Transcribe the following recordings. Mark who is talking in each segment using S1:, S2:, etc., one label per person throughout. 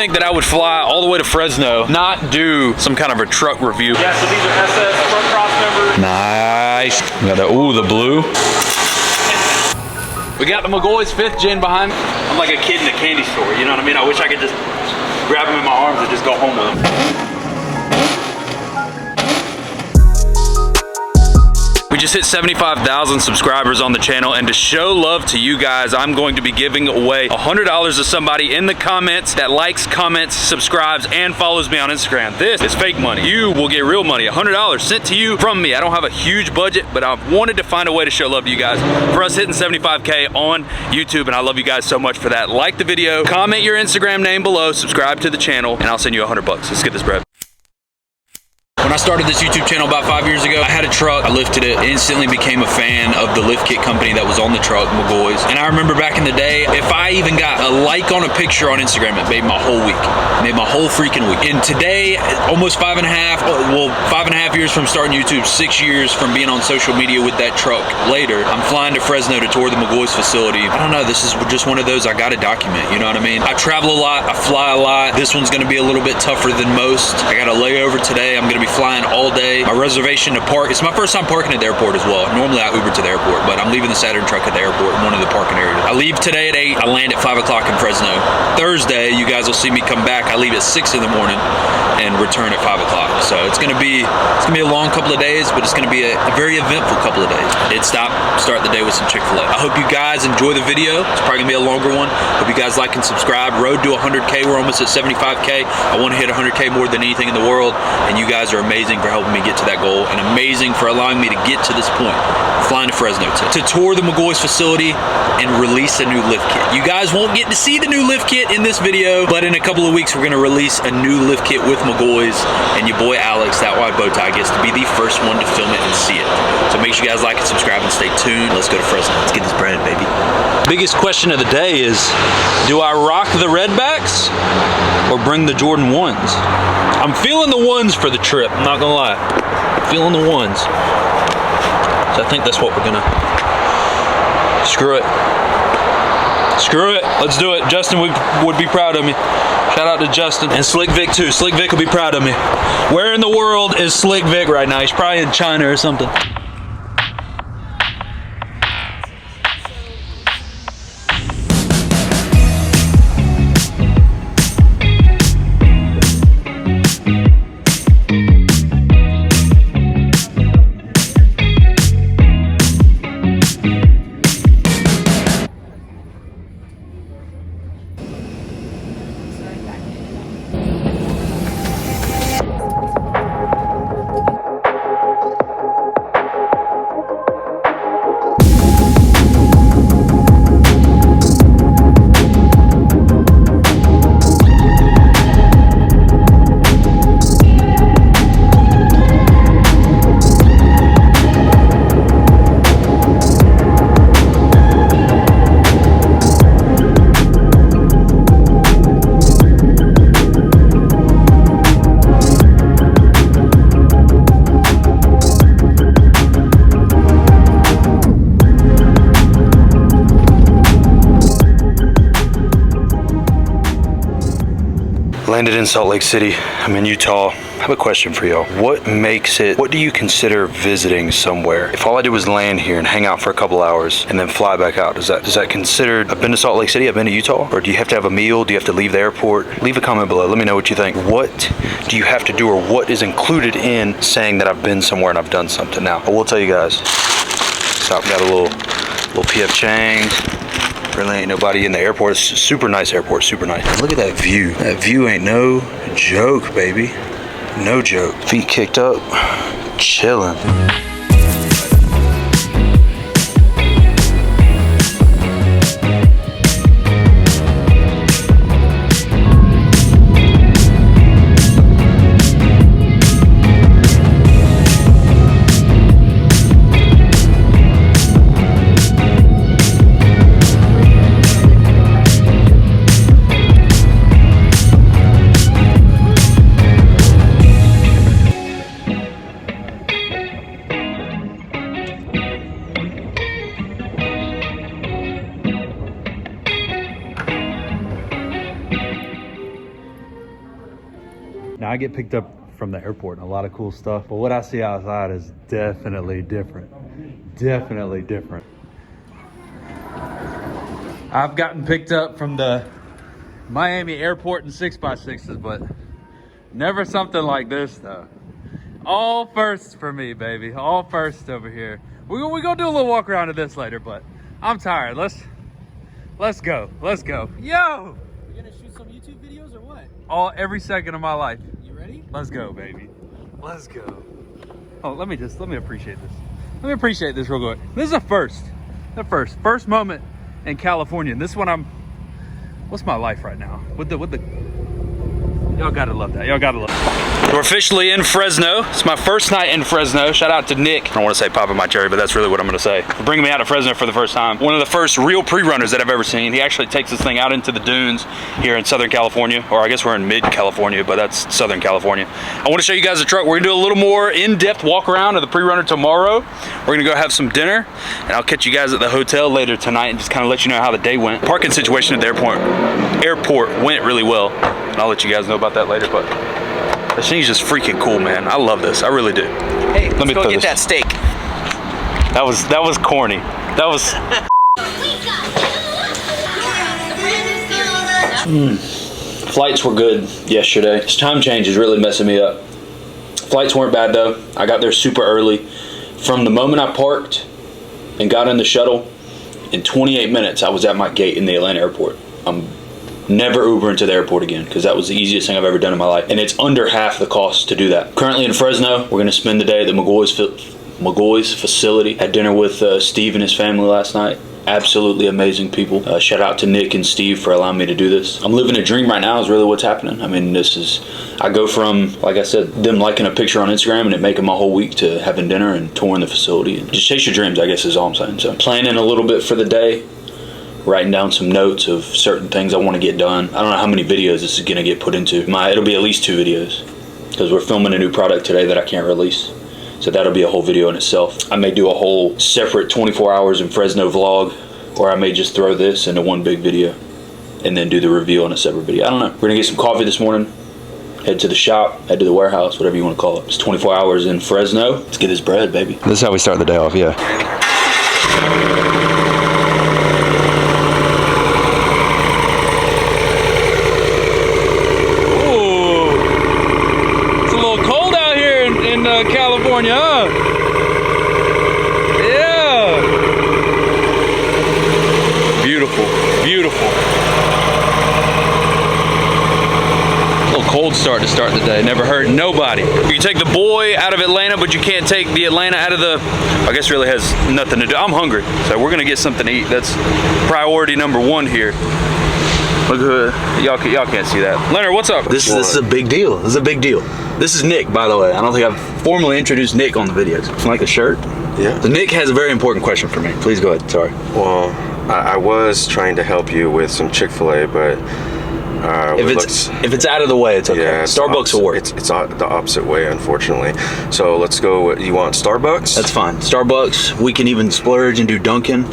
S1: Think that I would fly all the way to Fresno, not do some kind of a truck review.
S2: Yeah, so these are SS front cross members.
S1: Nice. We got the, ooh, the blue. We got the McGaughy's 5th gen behind me. I'm like a kid in a candy store, you know what I mean? I wish I could just grab them in my arms and just go home with them. We just hit 75,000 subscribers on the channel, and to show love to you guys, I'm going to be giving away $100 to somebody in the comments that likes, comments, subscribes, and follows me on Instagram. This is fake money. You will get real money, $100 sent to you from me. I don't have a huge budget, but I wanted to find a way to show love to you guys for us hitting 75K on YouTube, and I love you guys so much for that. Like the video, comment your Instagram name below, subscribe to the channel, and I'll send you $100. Let's get this bread. When I started this YouTube channel about 5 years ago, I had a truck, I lifted it, instantly became a fan of the lift kit company that was on the truck, McGaughy's. And I remember back in the day, if I even got a like on a picture on Instagram, it made my whole week. It made my whole freaking week. And today, almost 5.5 years from starting YouTube, 6 years from being on social media with that truck later, I'm flying to Fresno to tour the McGaughy's facility. I don't know, this is just one of those I gotta document, you know what I mean? I travel a lot, I fly a lot. This one's gonna be a little bit tougher than most. I got a layover today, I'm gonna be flying all day. My reservation to park, it's my first time parking at the airport as well. Normally I Uber to the airport, but I'm leaving the Saturn truck at the airport in one of the parking areas. I leave today at 8, I land at 5 o'clock in Fresno. Thursday, you guys will see me come back. I leave at 6 in the morning and return at 5 o'clock. So it's gonna be a long couple of days, but it's gonna be a very eventful couple of days. Hit stop, start the day with some Chick-fil-A. I hope you guys enjoy the video. It's probably gonna be a longer one. Hope you guys like and subscribe. Road to 100K, we're almost at 75K. I wanna hit 100K more than anything in the world, and you guys are amazing for helping me get to that goal, and amazing for allowing me to get to this point, flying to Fresno to tour the McGaughy's facility and release a new lift kit. You guys won't get to see the new lift kit in this video, but in a couple of weeks we're gonna release a new lift kit with McGaughy's, and your boy Alex, Thatwide.bowtie, gets to be the first one to film it and see it. So make sure you guys like and subscribe and stay tuned. Let's go to Fresno. Let's get this bread, baby. Biggest question of the day is, do I rock the redbacks or bring the Jordan 1s? I'm feeling the 1s for the trip, I'm not gonna lie. Feeling the 1s. So I think that's what we're gonna, screw it. Screw it, let's do it. Justin would be proud of me. Shout out to Justin. And Slick Vic too. Slick Vic will be proud of me. Where in the world is Slick Vic right now? He's probably in China or something. Landed in Salt Lake City. I'm in Utah. I have a question for y'all. What do you consider visiting somewhere? If all I did was land here and hang out for a couple hours and then fly back out, is that considered, I've been to Salt Lake City, I've been to Utah? Or do you have to have a meal? Do you have to leave the airport? Leave a comment below. Let me know what you think. What do you have to do, or what is included in saying that I've been somewhere and I've done something? Now, I will tell you guys. So I've got a little PF Chang's. Really ain't nobody in the airport. It's a super nice airport, super nice. Look at that view. That view ain't no joke, baby. No joke. Feet kicked up, chilling. Now I get picked up from the airport and a lot of cool stuff, but what I see outside is definitely different. Definitely different. I've gotten picked up from the Miami airport in 6x6s, but never something like this though. All firsts for me, baby. All firsts over here. We're gonna do a little walk around of this later, but I'm tired. Let's go. Let's go. Yo!
S2: You gonna shoot some YouTube videos or what?
S1: Every second of my life.
S2: You ready?
S1: Let's go, baby. Let's go. Oh, let me appreciate this. Let me appreciate this real quick. This is a first. First moment in California. And this one what's my life right now? With the y'all gotta love that. Y'all gotta love that. We're officially in Fresno. It's my first night in Fresno. Shout out to Nick. I don't want to say Papa My Cherry, but that's really what I'm gonna say. For bringing me out to Fresno for the first time. One of the first real pre-runners that I've ever seen. He actually takes this thing out into the dunes here in Southern California, or I guess we're in mid-California, but that's Southern California. I want to show you guys the truck. We're gonna do a little more in-depth walk around of the pre-runner tomorrow. We're gonna go have some dinner, and I'll catch you guys at the hotel later tonight and just kind of let you know how the day went. Parking situation at the airport went really well, and I'll let you guys know about that later, but this thing's just freaking cool, man. I love this. I really do.
S3: Hey, let's go get that steak.
S1: That was corny. That was. Flights were good yesterday. This time change is really messing me up. Flights weren't bad though. I got there super early. From the moment I parked and got in the shuttle, in 28 minutes I was at my gate in the Atlanta airport. I'm never Ubering to the airport again because that was the easiest thing I've ever done in my life, and it's under half the cost to do that. Currently in Fresno, we're gonna spend the day at the McGaughy's facility. Had dinner with Steve and his family last night. Absolutely amazing people. Shout out to Nick and Steve for allowing me to do this. I'm living a dream right now is really what's happening. I mean, I go from, like I said, them liking a picture on Instagram and it making my whole week to having dinner and touring the facility. And just chase your dreams, I guess is all I'm saying. So planning a little bit for the day, writing down some notes of certain things I want to get done. I don't know how many videos this is going to get put into. It'll be at least 2 videos because we're filming a new product today that I can't release. So that'll be a whole video in itself. I may do a whole separate 24 hours in Fresno vlog, or I may just throw this into one big video and then do the reveal in a separate video. I don't know. We're going to get some coffee this morning, head to the shop, head to the warehouse, whatever you want to call it. It's 24 hours in Fresno. Let's get this bread, baby. This is how we start the day off, yeah. California, huh? Yeah. Beautiful, beautiful. A little cold start to start the day. Never hurt nobody. You can take the boy out of Atlanta, but you can't take the Atlanta out of the, I guess really has nothing to do. I'm hungry, so we're gonna get something to eat. That's priority number 1 here. Look, y'all can't see that. Leonard, what's up?
S3: This is a big deal. This is a big deal. This is Nick, by the way. I don't think I've formally introduced Nick on the videos. You like the shirt?
S4: Yeah.
S3: So Nick has a very important question for me. Please go ahead. Sorry.
S4: Well, I was trying to help you with some Chick-fil-A, but
S3: if it's out of the way, it's okay.
S4: Yeah,
S3: Starbucks will work.
S4: It's the opposite way, unfortunately. So let's go. You want Starbucks?
S3: That's fine. Starbucks. We can even splurge and do Dunkin'.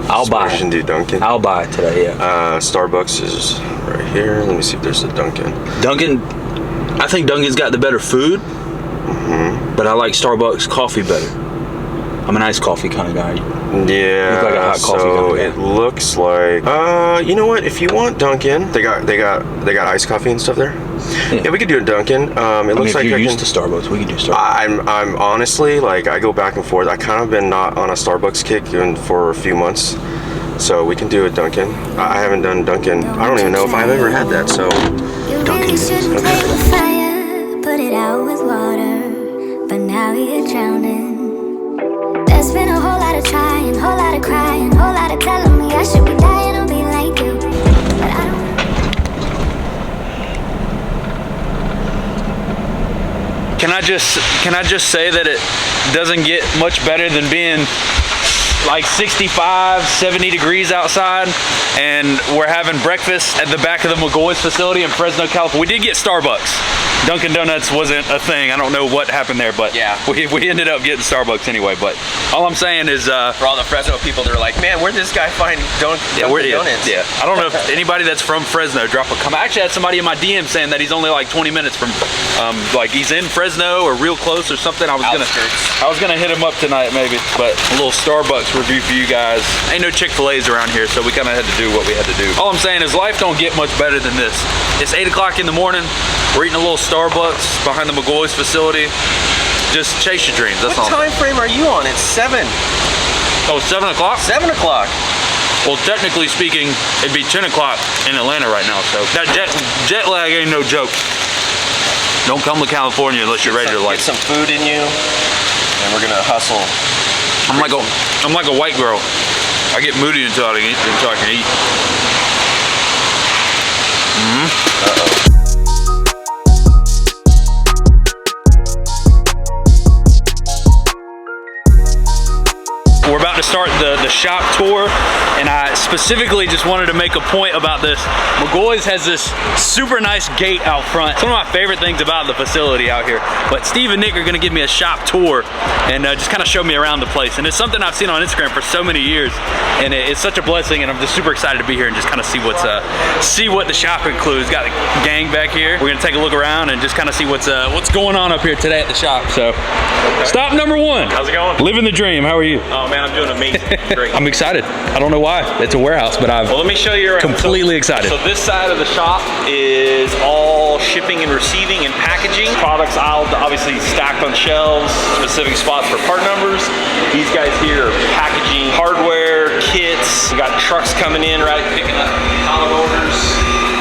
S3: I'll buy it.
S4: And do Dunkin'.
S3: I'll buy it today. Yeah.
S4: Starbucks is right here. Let me see if there's a Dunkin'.
S3: Dunkin'. I think Dunkin's got the better food, but I like Starbucks coffee better. I'm an iced coffee kind of guy.
S4: Yeah.
S3: Look like a hot coffee kind of guy.
S4: It looks like. You know what? If you want Dunkin', they got iced coffee and stuff there. Yeah, we could do a Dunkin'. It looks like
S3: if you're used to Starbucks, we could do Starbucks.
S4: I'm honestly, like, I go back and forth. I kind of been not on a Starbucks kick for a few months, so we can do a Dunkin'. I haven't done Dunkin'. I don't even know if I've ever had that. So Dunkin' is okay.
S5: Put it out with water, but now you're drowning. There's been a whole lot of trying, whole lot of crying, whole lot of telling me I should be dying or be like you, but I don't.
S1: Can I just say that it doesn't get much better than being like 65, 70 degrees outside, and we're having breakfast at the back of the McGaughy's facility in Fresno, California. We did get Starbucks. Dunkin' Donuts wasn't a thing. I don't know what happened there, but
S2: Yeah.
S1: we ended up getting Starbucks anyway. But all I'm saying is,
S2: For all the Fresno people, they're like, man, where'd this guy find Dunkin' Donuts?
S1: Yeah, I don't know if anybody that's from Fresno drop a comment. I actually had somebody in my DM saying that he's only like 20 minutes from, like he's in Fresno or real close or something. I was gonna hit him up tonight maybe, but a little Starbucks review for you guys. Ain't no Chick-fil-A's around here, so we kind of had to do what we had to do. All I'm saying is life don't get much better than this. It's 8 o'clock in the morning. We're eating a little Starbucks behind the McGaughy's facility. Just chase your dreams. That's all.
S2: What time frame are you on? It's 7.
S1: Oh, 7 o'clock?
S2: 7 o'clock.
S1: Well, technically speaking, it'd be 10 o'clock in Atlanta right now, so that jet lag ain't no joke. Don't come to California unless you're ready to like.
S2: Get some food in you, and we're gonna hustle.
S1: I'm like a white girl. I get moody until I can eat.
S2: Uh-oh.
S1: We're about to start the shop tour, and I specifically just wanted to make a point about this. McGaughy's has this super nice gate out front. It's one of my favorite things about the facility out here. But Steve and Nick are gonna give me a shop tour and just kind of show me around the place. And it's something I've seen on Instagram for so many years, and it's such a blessing, and I'm just super excited to be here and just kind of see what the shop includes. Got the gang back here. We're gonna take a look around and just kind of see what's going on up here today at the shop. So, stop number 1.
S6: How's it going?
S1: Living the dream. How are you?
S6: Oh man, I'm doing amazing. Great.
S1: I'm excited. I don't know why. It's a warehouse, but
S6: Well, let me show you around.
S1: completely excited.
S6: So this side of the shop is all shipping and receiving and packaging. Products aisle obviously stacked on shelves, specific spots for part numbers. These guys here are packaging hardware, kits. We got trucks coming in, right, picking up pallet orders,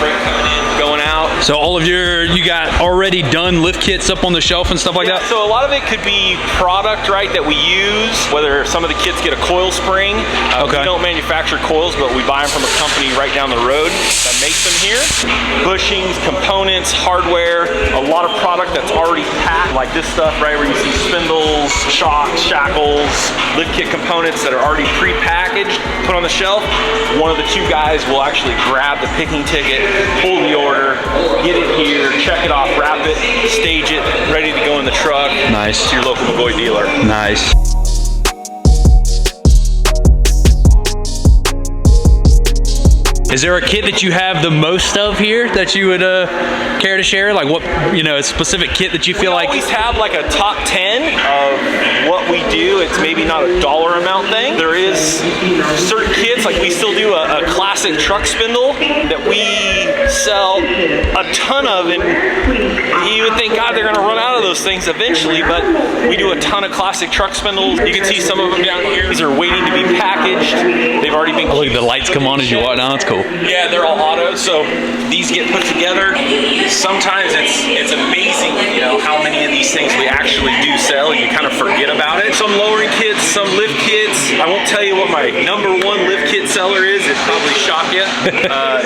S6: freight coming in, going out.
S1: So all of you got already done lift kits up on the shelf and stuff like that?
S6: So a lot of it could be product, right, that we use, whether some of the kits get a coil spring.
S1: Okay.
S6: We don't manufacture coils, but we buy them from a company right down the road that makes them here. Bushings, components, hardware, a lot of product that's already packed, like this stuff, right, where you see spindles, shocks, shackles, lift kit components that are already pre-packaged, put on the shelf. One of the 2 guys will actually grab the picking ticket, pull the order, get it here, check it off, wrap it, stage it, ready to go in the truck.
S1: Nice.
S6: To your local McGaughy dealer.
S1: Nice. Is there a kit that you have the most of here that you would care to share? Like what, a specific kit that you feel like?
S6: We always have like a top 10 of what we do. It's maybe not a dollar amount thing. There is certain kits, like we still do a classic truck spindle that we sell a ton of, and you would think, God, they're gonna run out of those things eventually, but we do a ton of classic truck spindles. You can see some of them down here. These are waiting to be packaged. They've already been.
S1: Oh, look, the lights come on as you walk down. That's cool.
S6: Yeah, they're all auto, so these get put together. Sometimes it's amazing, how many of these things we actually do sell, and you kind of forget about it. Some lowering kits, some lift kits. I won't tell you what my #1 lift kit seller is. It'd probably shock you.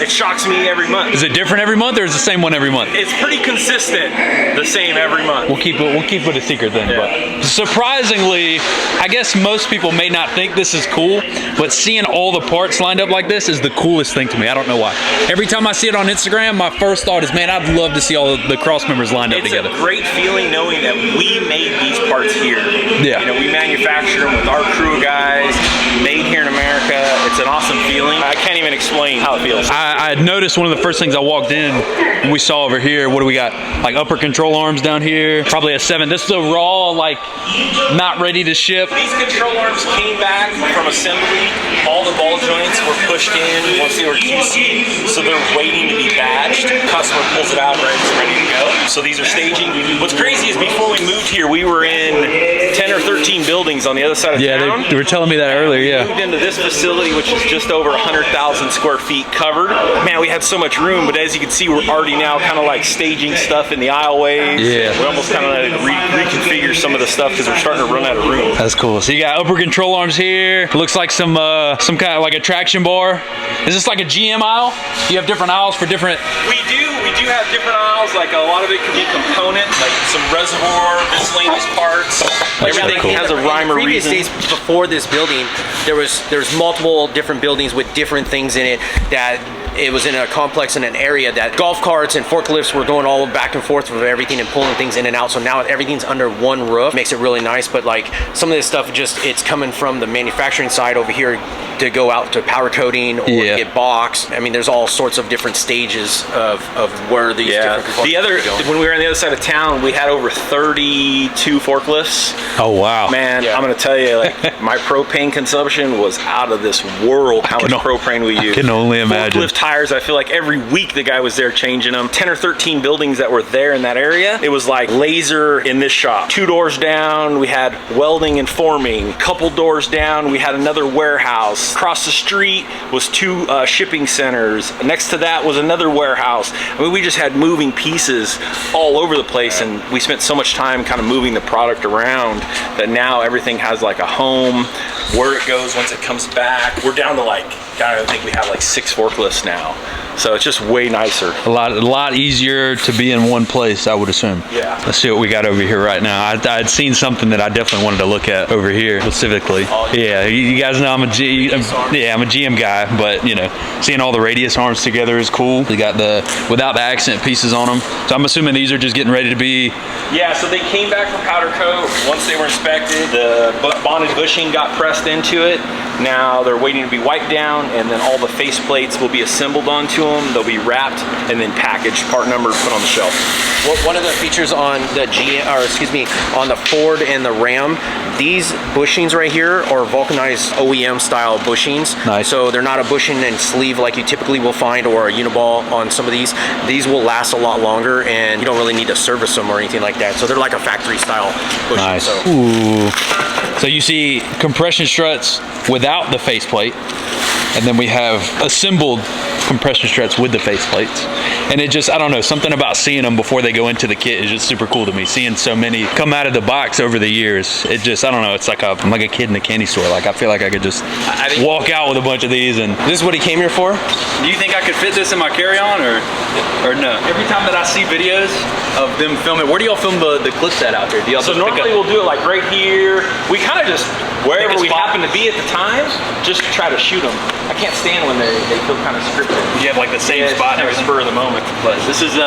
S6: It shocks me every month.
S1: Is it different every month, or is it the same one every month?
S6: It's pretty consistent, the same every month.
S1: We'll keep it a secret then.
S6: Yeah.
S1: But surprisingly, I guess most people may not think this is cool, but seeing all the parts lined up like this is the coolest thing to me. I don't know why. Every time I see it on Instagram, my first thought is, man, I'd love to see all the cross members lined up together.
S6: It's a great feeling knowing that we made these parts here.
S1: Yeah.
S6: We manufacture them with our crew of guys, made here in America. It's an awesome feeling. I can't even explain how it feels.
S1: I had noticed one of the first things I walked in, and we saw over here, what do we got? Like upper control arms down here, probably a 7. This is a raw, like, not ready to ship.
S6: These control arms came back from assembly. All the ball joints were pushed in once they were QC'd, so they're waiting to be badged. Customer pulls it out, right, it's ready to go. So these are staging. What's crazy is before we moved here, we were in 10 or 13 buildings on the other side of town.
S1: They were telling me that earlier,
S6: We
S1: yeah.
S6: moved into this facility, which is just over 100,000 square feet covered. Man, we had so much room, but as you can see, we're already now kind of like staging stuff in the aisleways.
S1: Yeah.
S6: We almost kind of reconfigure some of the stuff because we're starting to run out of room.
S1: That's cool. So you got upper control arms here. Looks like some kind of like a traction bar. Is this like a GM aisle? Do you have different aisles for different?
S6: We do have different aisles. Like a lot of it could be component, like some reservoir, miscellaneous parts. Everything
S1: cool.
S6: has a rhyme or
S2: Previous
S6: reason.
S2: days before this building, there's multiple different buildings with different things in it that it was in a complex in an area that golf carts and forklifts were going all back and forth with everything and pulling things in and out. So now everything's under one roof, makes it really nice. But like some of this stuff, it's coming from the manufacturing side over here to go out to powder coating or get boxed. I mean, there's all sorts of different stages of where these different components are going.
S6: When we were on the other side of town, we had over 32 forklifts.
S1: Oh wow.
S6: Man, I'm gonna tell you, like my propane consumption was out of this world. How much propane we use.
S1: I can only imagine.
S6: Forklift tires, I feel like every week the guy was there changing them. 10 or 13 buildings that were there in that area. It was like laser in this shop. 2 doors down, we had welding and forming. Couple doors down, we had another warehouse. Across the street was 2 shipping centers. Next to that was another warehouse. I mean, we just had moving pieces all over the place, and we spent so much time kind of moving the product around that now everything has like a home, where it goes once it comes back. We're down to like, I think we have like 6 forklifts now. So it's just way nicer.
S1: A lot easier to be in one place, I would assume.
S6: Yeah.
S1: Let's see what we got over here right now. I'd seen something that I definitely wanted to look at over here specifically. Yeah, you guys know I'm a GM guy, but you know, seeing all the radius arms together is cool. They got the without the accent pieces on them. So I'm assuming these are just getting ready to be.
S6: Yeah, so they came back from powder coat. Once they were inspected, the bonded bushing got pressed into it. Now they're waiting to be wiped down, and then all the face plates will be assembled onto them. They'll be wrapped and then packaged, part numbered, put on the shelf.
S2: Well, one of the features on the on the Ford and the Ram, these bushings right here are vulcanized OEM style bushings.
S1: Nice.
S2: So they're not a bushing and sleeve like you typically will find, or a uniball on some of these. These will last a lot longer, and you don't really need to service them or anything like that. So they're like a factory style bushing.
S1: Nice.
S2: So.
S1: Ooh. So you see compression struts without the faceplate, and then we have assembled compression struts with the faceplates. And it just, I don't know, something about seeing them before they go into the kit is just super cool to me. Seeing so many come out of the box over the years, it just, I don't know, it's like I'm like a kid in a candy store. Like I feel like I could just walk out with a bunch of these. And
S2: this is what he came here for?
S1: do you think I could fit this in my carry-on or no? Every time that I see videos of them filming, where do y'all film the clips at out there? Do y'all
S6: So normally we'll do it like right here. We kind of just, wherever we happen to be at the time, just try to shoot them. I can't stand when they feel kind of scripted.
S1: You have like the same spot
S6: every spur of the moment.
S1: But this is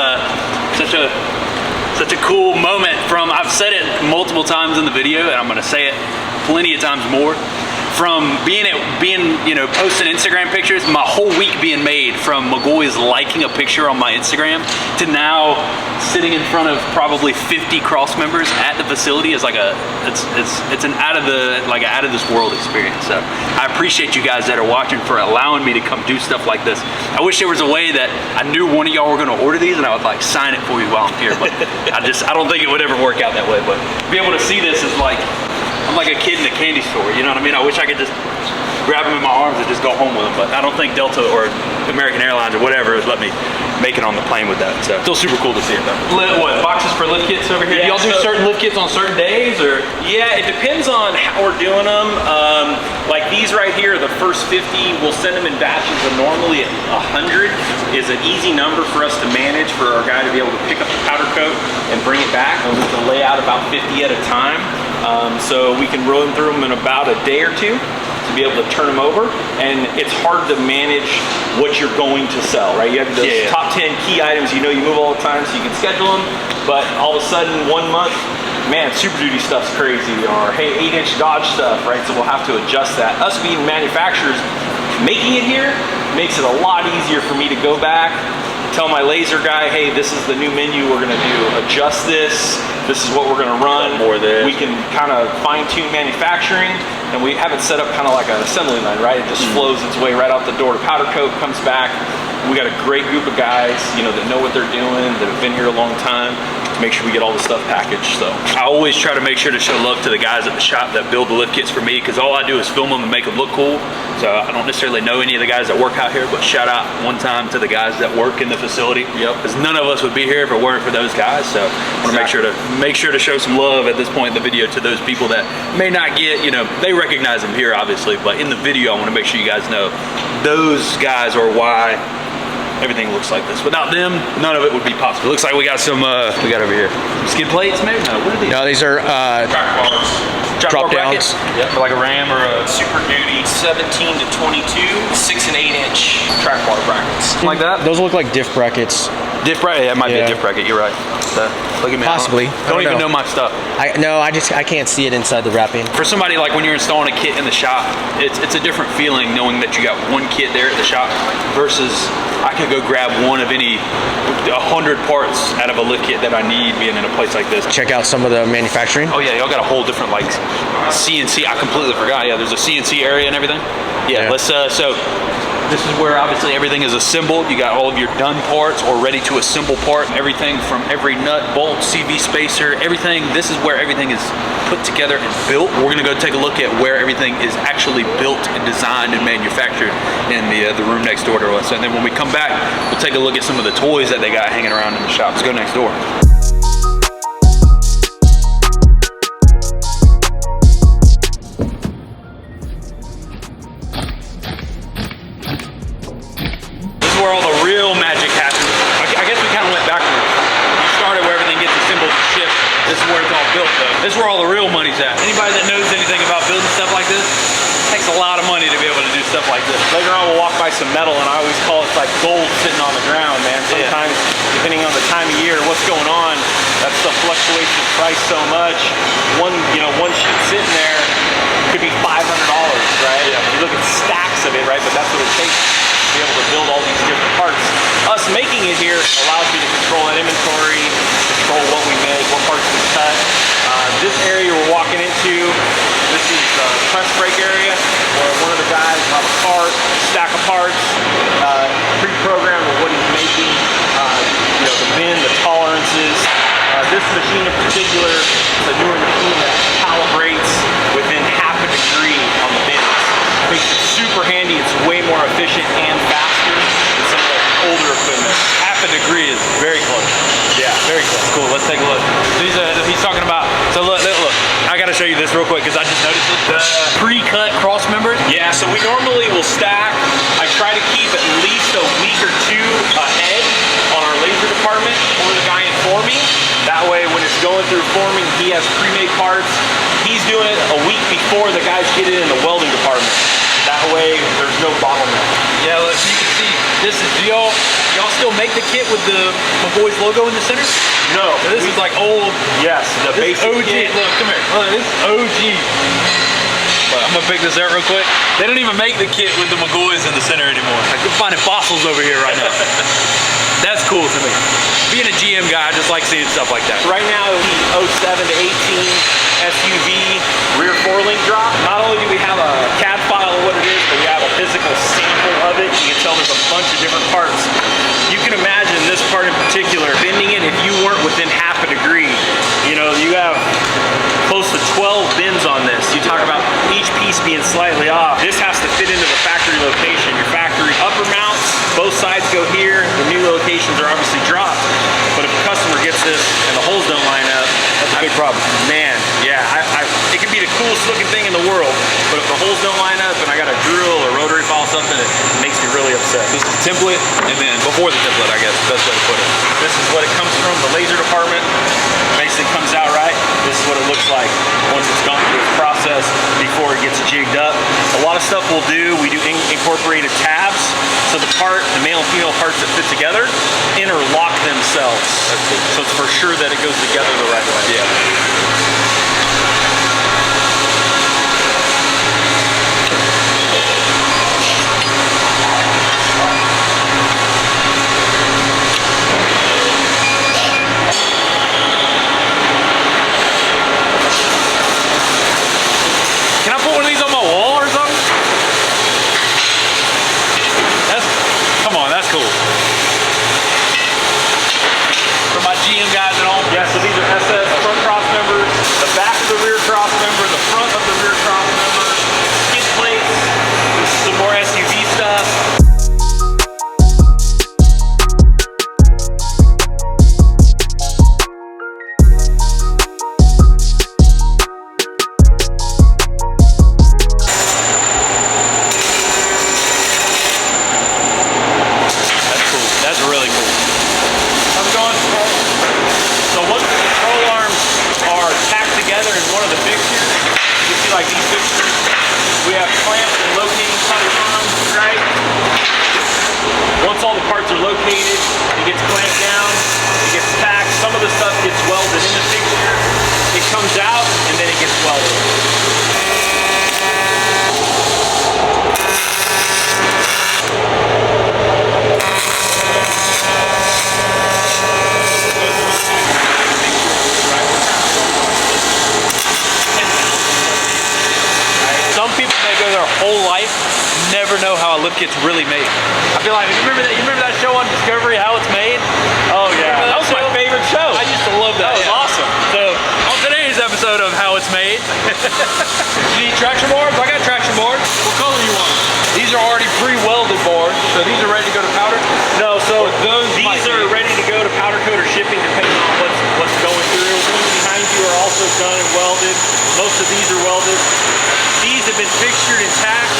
S1: such a cool moment from, I've said it multiple times in the video, and I'm gonna say it plenty of times more. From being you know, posting Instagram pictures, my whole week being made from McGaughy's liking a picture on my Instagram to now sitting in front of probably 50 cross members at the facility is like it's an out of this world experience. So I appreciate you guys that are watching for allowing me to come do stuff like this. I wish there was a way that I knew one of y'all were gonna order these and I would like sign it for you while I'm here, but I don't think it would ever work out that way. But to be able to see this is like, I'm like a kid in a candy store, you know what I mean? I wish I could just grab them in my arms and just go home with them, but I don't think Delta or American Airlines or whatever would let me make it on the plane with that. So still super cool to see it though.
S6: What, boxes for lift kits over here?
S1: Yeah, y'all do certain lift kits on certain days, or?
S6: Yeah, it depends on how we're doing them. Like these right here, the first 50, we'll send them in batches, and normally 100 is an easy number for us to manage for our guy to be able to pick up the powder coat and bring it back. And we can lay out about 50 at a time. So we can run through them in about a day or two to be able to turn them over. And it's hard to manage what you're going to sell, right? You have those top 10 key items you know you move all the time, so you can schedule them. But all of a sudden, 1 month, man, Super Duty stuff's crazy, or hey, 8-inch Dodge stuff, right? So we'll have to adjust that. Us being manufacturers, making it here makes it a lot easier for me to go back, tell my laser guy, hey, this is the new menu we're gonna do. Adjust this. This is what we're gonna run. We can kind of fine tune manufacturing, and we have it set up kind of like an assembly line, right? It just flows its way right out the door to powder coat, comes back. We got a great group of guys, you know, that know what they're doing, that have been here a long time, to make sure we get all the stuff packaged. So
S1: I always try to make sure to show love to the guys at the shop that build the lift kits for me, because all I do is film them and make them look cool. So I don't necessarily know any of the guys that work out here, but shout out one time to the guys that work in the facility. Yep. Because none of us would be here if it weren't for those guys. So I want to make sure to show some love at this point in the video to those people that may not get, you know, they recognize them here obviously, but in the video I want to make sure you guys know those guys are why everything looks like this. Without them, none of it would be possible. It looks like we got some, we got over here skid plates, maybe? No, what are these?
S2: No, these are
S1: Track bars.
S2: drop
S1: bar
S2: downs.
S1: bracket? Yeah, for like a Ram or a
S6: Super Duty 17 to 22, 6 and 8 inch track bar brackets.
S1: like that.
S2: Those look like diff brackets.
S1: Diff bracket, yeah, it might be a
S2: Yeah.
S1: diff bracket. You're right. So, look at me.
S2: Possibly.
S1: I don't even know my stuff.
S2: I can't see it inside the wrapping.
S1: For somebody like when you're installing a kit in the shop, it's a different feeling knowing that you got one kit there at the shop versus I could go grab one of any 100 parts out of a lift kit that I need being in a place like this.
S2: Check out some of the manufacturing.
S1: Oh yeah, y'all got a whole different like CNC. I completely forgot. Yeah, there's a CNC area and everything. Yeah. Let's so this is where obviously everything is assembled. You got all of your done parts or ready to assemble part. Everything from every nut, bolt, CV spacer, everything. This is where everything is put together and built. We're gonna go take a look at where everything is actually built and designed and manufactured in the room next door to us. And then when we come back, we'll take a look at some of the toys that they got hanging around in the shop. Let's go next door. Where all the real magic happens. I guess we kind of went backwards. We started where everything gets assembled and shipped. This is where it's all built though. This is where all the real money's at. Anybody that knows anything about building stuff like this, it takes a lot of money to be able to do stuff like this.
S6: Later on, we'll walk by some metal, and I always call it like gold sitting on the ground, man. Sometimes, depending on the time of year, what's going on, that stuff fluctuates in price so much. One sheet sitting there could be $500, right? Yeah. You look at stacks of it, right? But that's what it takes to be able to build all these different parts. Us making it here allows me to control that inventory, control what we make, what parts we cut. This area we're walking into, this is the press brake area where one of the guys will have a cart, stack of parts, pre-programmed with what he's making, the bin, the tolerances. This machine in particular is a newer machine that calibrates within half a degree on the bins. Makes it super handy. It's way more efficient and faster than some of the older equipment.
S1: Half a degree is very close.
S6: Yeah, very close.
S1: Cool, let's take a look. He's talking about, so look, I gotta show you this real quick because I just noticed it. The pre-cut cross members.
S6: Yeah, so we normally will stack. I try to keep at least a week or two ahead on our laser department or the guy in forming. That way when it's going through forming, he has pre-made parts. He's doing it a week before the guys get it in the welding department. That way there's no bottleneck.
S1: Yeah, look, you can see, this is, do y'all still make the kit with the McGaughy's logo in the center?
S6: No.
S1: So this is like old.
S6: Yes, the
S1: This
S6: basic
S1: OG,
S6: kit.
S1: look, come here. Look, this is OG. Look, I'm gonna pick this out real quick. They don't even make the kit with the McGaughy's in the center anymore. Like, we're finding fossils over here right now. That's cool to me. Being a GM guy, I just like seeing stuff like that.
S6: Right now, the 07 to 18 SUV rear 4-link drop. Not only do we have a CAD file of what it is, but we have a physical sample of it. You can tell there's a bunch of different parts. You can imagine this part in particular, bending it if you weren't within half a degree. You have close to 12 bends on this. You talk about each piece being slightly off. This has to fit into the factory location. Your factory upper mounts, both sides go here. The new locations are obviously dropped. But if a customer gets this and the holes don't line up, that's a big problem. Man, yeah, it can be the coolest looking thing in the world, but if the holes don't line up and I got a drill or rotary file something, it makes me really upset.
S1: This is the template, and then before the template, I guess, the best way to put it.
S6: This is what it comes from, the laser department. Basically comes out right. This is what it looks like once it's gone through its process before it gets jigged up. A lot of stuff we'll do, we do incorporated tabs. So the male and female parts that fit together, interlock themselves.
S1: That's cool.
S6: So it's for sure that it goes together the right way.
S1: Yeah. Can I put one of these on my wall or something? Come on, that's cool. For my GM guys at home.
S6: Yeah, so these are SS front cross members.
S1: forklift kits really made. I feel like, you remember that show on Discovery, How It's Made?
S6: Oh yeah, that was my favorite show.
S1: I used to love that.
S6: That was awesome.
S1: So, on today's episode of How It's Made, you need traction boards? I got traction boards. What color you want? These are already pre-welded boards, so these are ready to go to powder?
S6: No, so
S1: these
S6: are ready to go to powder coat or shipping depending on what's going through. These behind you are also done and welded. Most of these are welded. These have been fixtured and tacked.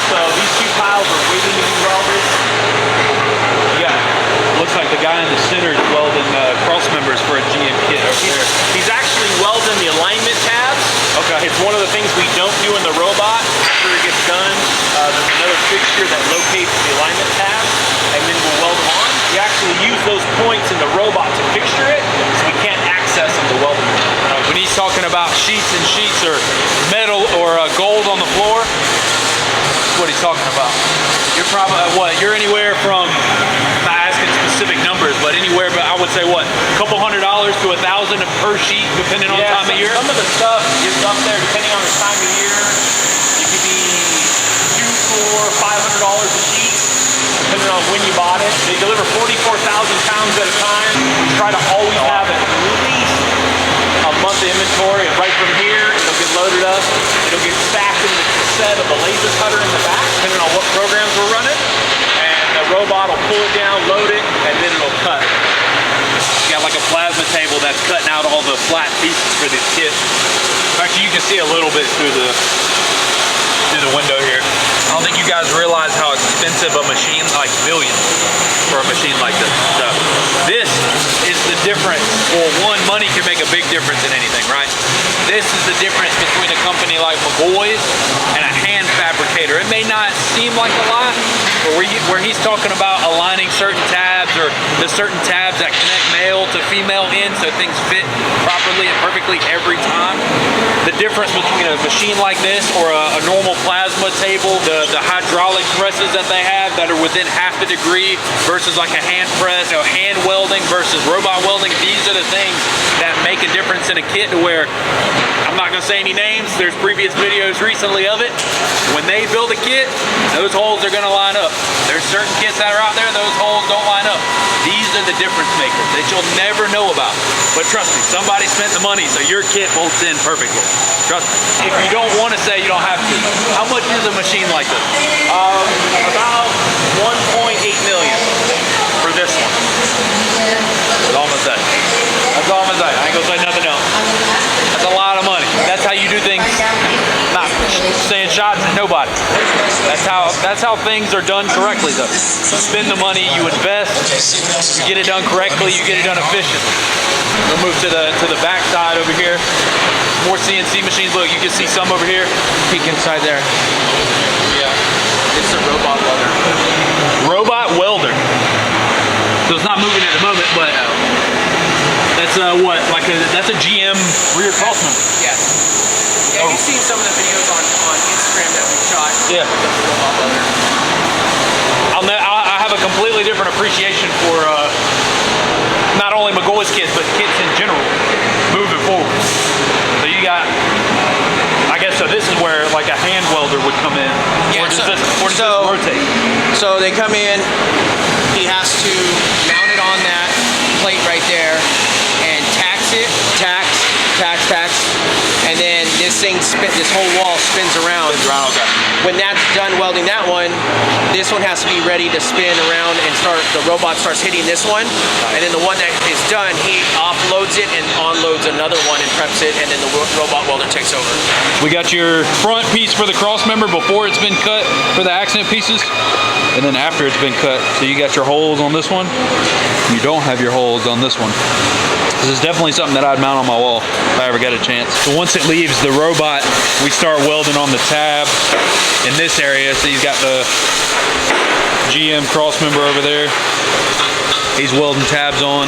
S6: So these two piles are waiting to be welded.
S1: Yeah. Looks like the guy in the center is welding cross members for a GM kit over there.
S6: He's actually welding the alignment tabs.
S1: Okay.
S6: It's one of the things we don't do in the robot. After it gets done, there's another fixture that locates the alignment tabs, and then we'll weld them on. We actually use those points in the robot to fixture it, so we can't access them to weld them on.
S1: When he's talking about sheets and sheets or metal or gold on the floor, that's what he's talking about. You're probably, you're anywhere from, not asking specific numbers, but anywhere, but I would say what, a couple $100 to $1,000 per sheet, depending on time of year?
S6: Some of the stuff is up there depending on the time of year. It could be $200, $400, $500 a sheet, depending on when you bought it. They deliver 44,000 pounds at a time. We try to always have at least a month of inventory, and right from here, it'll get loaded up. It'll get stacked in the cassette of the laser cutter in the back, depending on what programs we're running. And the robot will pull it down, load it, and then it'll cut.
S1: You got like a plasma table that's cutting out all the flat pieces for this kit. Actually, you can see a little bit through the window here. I don't think you guys realize how expensive a machine, like millions for a machine like this. So this is the difference. Well, one, money can make a big difference in anything, right? This is the difference between a company like McGaughy's and a hand fabricator. It may not seem like a lot, but where he's talking about aligning certain tabs or the certain tabs that connect male to female in so things fit properly and perfectly every time. The difference between a machine like this or a normal plasma table, the hydraulic presses that they have that are within half a degree versus like a hand press, hand welding versus robot welding, these are the things that make a difference in a kit to where, I'm not gonna say any names, there's previous videos recently of it. When they build a kit, those holes are gonna line up. There's certain kits that are out there, those holes don't line up. These are the difference makers that you'll never know about. But trust me, somebody spent the money so your kit bolts in perfectly. Trust me. If you don't want to say, you don't have to. How much is a machine like this?
S6: About 1.8 million for this one.
S1: That's all I'm gonna say. That's all I'm gonna say. I ain't gonna say nothing else. That's a lot of money. That's how you do things. Not saying shots at nobody. That's how things are done correctly though. You spend the money, you invest, you get it done correctly, you get it done efficiently. We'll move to the back side over here. More CNC machines. Look, you can see some over here.
S2: Peek inside there.
S1: Yeah.
S2: It's a robot welder.
S1: Robot welder. So it's not moving at the moment, but that's what? That's a GM rear cross member.
S2: Yes. Yeah, you've seen some of the videos on Instagram that we shot.
S1: Yeah.
S2: With the robot welder.
S1: I have a completely different appreciation for not only McGaughy's kits, but kits in general moving forward. So you got, I guess, so this is where like a hand welder would come in.
S2: Yeah,
S1: or does this rotate?
S2: So they come in, he has to mount it on that plate right there and tax it, tax, and then this whole wall spins around. When that's done welding that one, this one has to be ready to spin around and the robot starts hitting this one, and then the one that is done, he offloads it and onloads another one and preps it, and then the robot welder takes over.
S1: We got your front piece for the cross member before it's been cut for the accent pieces, and then after it's been cut. So you got your holes on this one. You don't have your holes on this one. This is definitely something that I'd mount on my wall if I ever got a chance. So once it leaves the robot, we start welding on the tab in this area. So he's got the GM cross member over there. He's welding tabs on.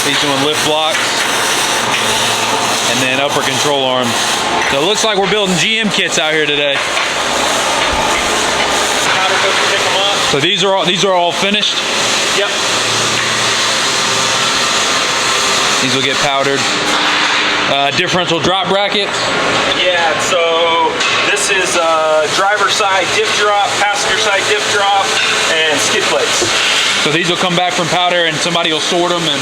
S1: He's doing lift blocks. And then upper control arm. So it looks like we're building GM kits out here today. So these are all finished?
S6: Yep.
S1: These will get powdered. Differential drop bracket.
S6: Yeah, so this is driver side diff drop, passenger side diff drop, and skid plates.
S1: So these will come back from powder and somebody will sort them, and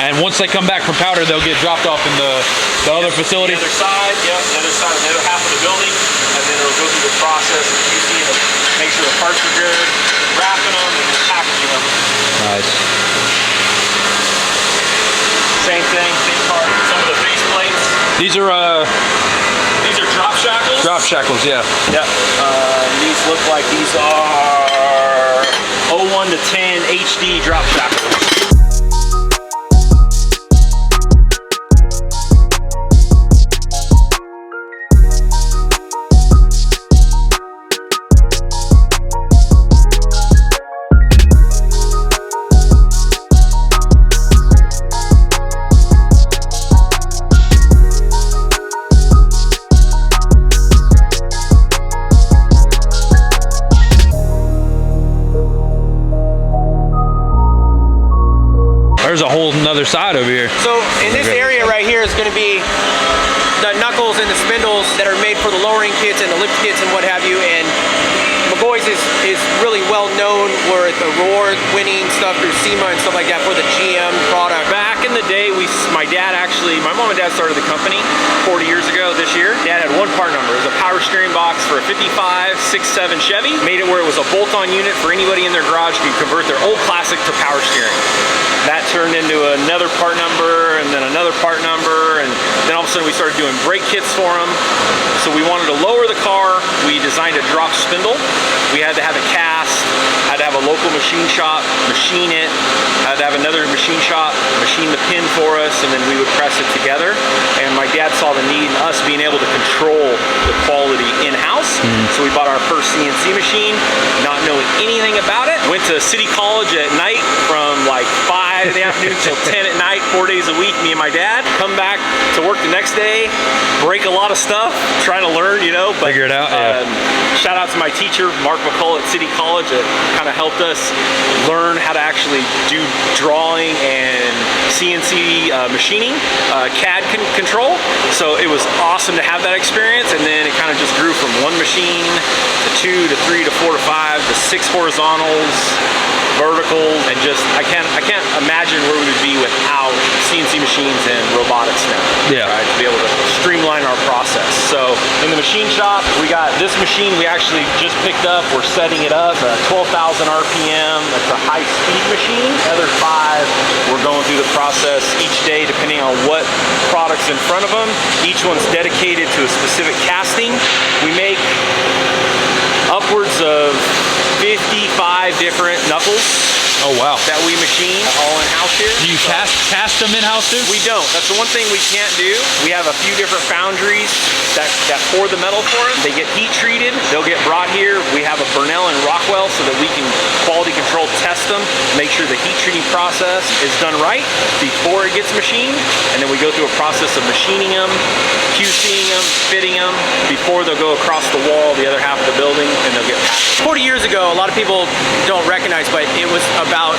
S1: and once they come back from powder, they'll get dropped off in the other facility.
S6: The other side, the other side, the other half of the building, and then it'll go through the process of QC to make sure the parts are good, wrapping them, and packaging them.
S1: Nice.
S6: Same thing, same part. Some of the face plates.
S1: These are
S6: drop shackles.
S1: drop shackles, yeah.
S6: Yep. These look like these are 01 to 10 HD drop shackles.
S1: There's a whole nother side over here.
S2: So in this area right here is going to be the knuckles and the spindles that are made for the lowering kits and the lift kits and what have you. And McGaughy's is really well known for the award-winning stuff through SEMA and stuff like that for the GM product.
S6: Back in the day, my mom and dad started the company 40 years ago this year. Dad had one part number. It was a power steering box for a 55, 6.7 Chevy. Made it where it was a bolt-on unit for anybody in their garage who could convert their old classic to power steering. That turned into another part number and then another part number, and then all of a sudden we started doing brake kits for them. So we wanted to lower the car. We designed a drop spindle. We had to have it cast, had to have a local machine shop machine it, had to have another machine shop machine the pin for us, and then we would press it together. And my dad saw the need in us being able to control the quality in-house. So we bought our first CNC machine, not knowing anything about it. Went to City College at night from like 5 in the afternoon till 10 at night, 4 days a week, me and my dad. Come back to work the next day, break a lot of stuff, trying to learn, you know. But,
S1: figure it out, yeah.
S6: Shout out to my teacher, Mark McCullough at City College, that kind of helped us learn how to actually do drawing and CNC machining, CAD control. So it was awesome to have that experience, and then it kind of just grew from one machine to 2 to 3 to 4 to 5 to 6 horizontals, verticals, and just I can't imagine where we would be without CNC machines and robotics now.
S1: Yeah.
S6: Right, to be able to streamline our process. So in the machine shop, we got this machine we actually just picked up. We're setting it up at 12,000 RPM. It's a high-speed machine. The other 5, we're going through the process each day depending on what product's in front of them. Each one's dedicated to a specific casting. We make upwards of 55 different knuckles.
S1: Oh wow.
S6: That we machine all in-house here.
S1: Do you cast them in-house too?
S6: We don't. That's the one thing we can't do. We have a few different foundries that pour the metal for us. They get heat treated. They'll get brought here. We have a Burnell and Rockwell so that we can quality control test them, make sure the heat treating process is done right before it gets machined. And then we go through a process of machining them, QCing them, fitting them before they'll go across the wall, the other half of the building, and they'll get packaged.
S2: 40 years ago, a lot of people don't recognize, but it was about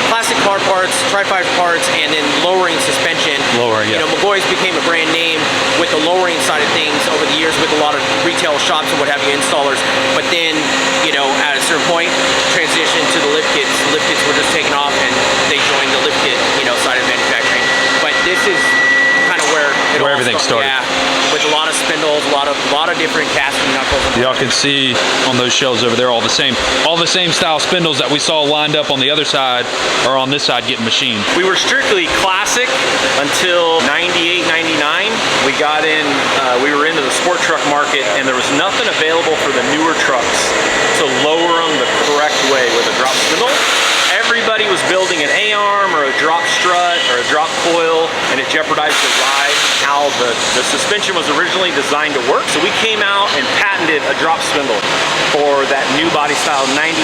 S2: plastic car parts, tri-fiber parts, and then lowering suspension.
S1: Lowering, yeah.
S2: You know, McGaughy's became a brand name with the lowering side of things over the years with a lot of retail shops and what have you, installers. But then, you know, at a certain point, transition to the lift kits. The lift kits were just taken off, and they joined the lift kit, you know, side of manufacturing. But this is kind of where
S1: everything started.
S2: Yeah, with a lot of spindles, a lot of different casting knuckles.
S1: Y'all can see on those shelves over there all the same style spindles that we saw lined up on the other side are on this side getting machined.
S6: We were strictly classic until 98, 99. We got in, we were into the sport truck market, and there was nothing available for the newer trucks to lower them the correct way with a drop spindle. Everybody was building an A-arm or a drop strut or a drop coil, and it jeopardized the ride. How the suspension was originally designed to work. So we came out and patented a drop spindle for that new body style 99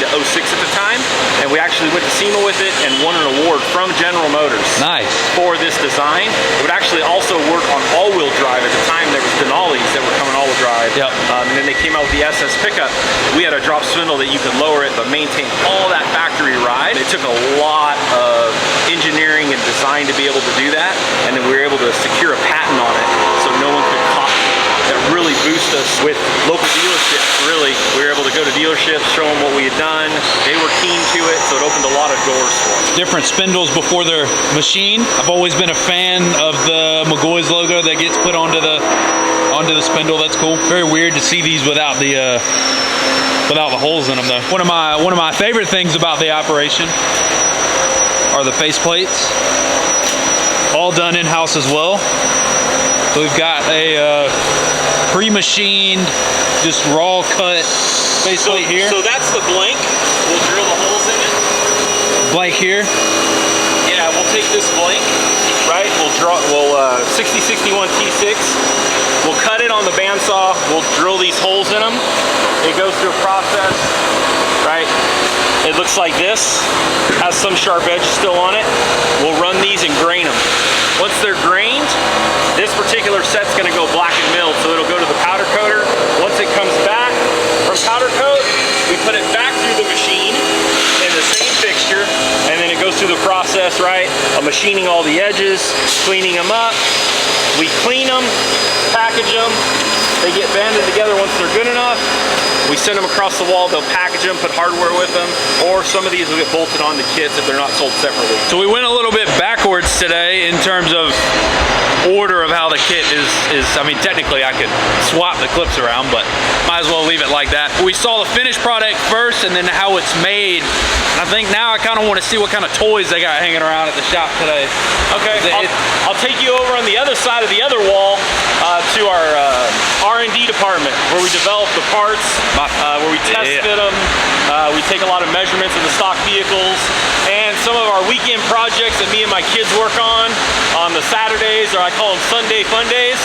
S6: to 06 at the time. And we actually went to SEMA with it and won an award from General Motors.
S1: Nice.
S6: For this design. It would actually also work on all-wheel drive. At the time, there was Denali's that were coming all-wheel drive.
S1: Yep.
S6: And then they came out with the SS pickup. We had a drop spindle that you could lower it but maintain all that factory ride. It took a lot of engineering and design to be able to do that, and then we were able to secure a patent on it so no one could copy. That really boosted us with local dealerships, really. We were able to go to dealerships, show them what we had done. They were keen to it, so it opened a lot of doors for us.
S1: Different spindles before they're machined. I've always been a fan of the McGaughy's logo that gets put onto the spindle. That's cool. Very weird to see these without the holes in them though. One of my favorite things about the operation are the face plates. All done in-house as well. So we've got a pre-machined, just raw cut face plate here.
S6: So that's the blank. We'll drill the holes in it.
S1: Blank here.
S6: Yeah, we'll take this blank, right? We'll 6061 T6. We'll cut it on the bandsaw. We'll drill these holes in them. It goes through a process, right? It looks like this. Has some sharp edge still on it. We'll run these and grain them. Once they're grained, this particular set's gonna go black and milled, so it'll go to the powder coater. Once it comes back from powder coat, we put it back through the machine in the same fixture, and then it goes through the process, right, of machining all the edges, cleaning them up. We clean them, package them, they get banded together once they're good enough. We send them across the wall, they'll package them, put hardware with them, or some of these will get bolted onto kits if they're not sold separately.
S1: So we went a little bit backwards today in terms of order of how the kit is. I mean, technically I could swap the clips around, but might as well leave it like that. We saw the finished product first and then how it's made. And I think now I kind of want to see what kind of toys they got hanging around at the shop today.
S6: Okay, I'll take you over on the other side of the other wall to our R&D department where we develop the parts, where we test fit them. We take a lot of measurements of the stock vehicles, and some of our weekend projects that me and my kids work on the Saturdays, or I call them Sunday fun days.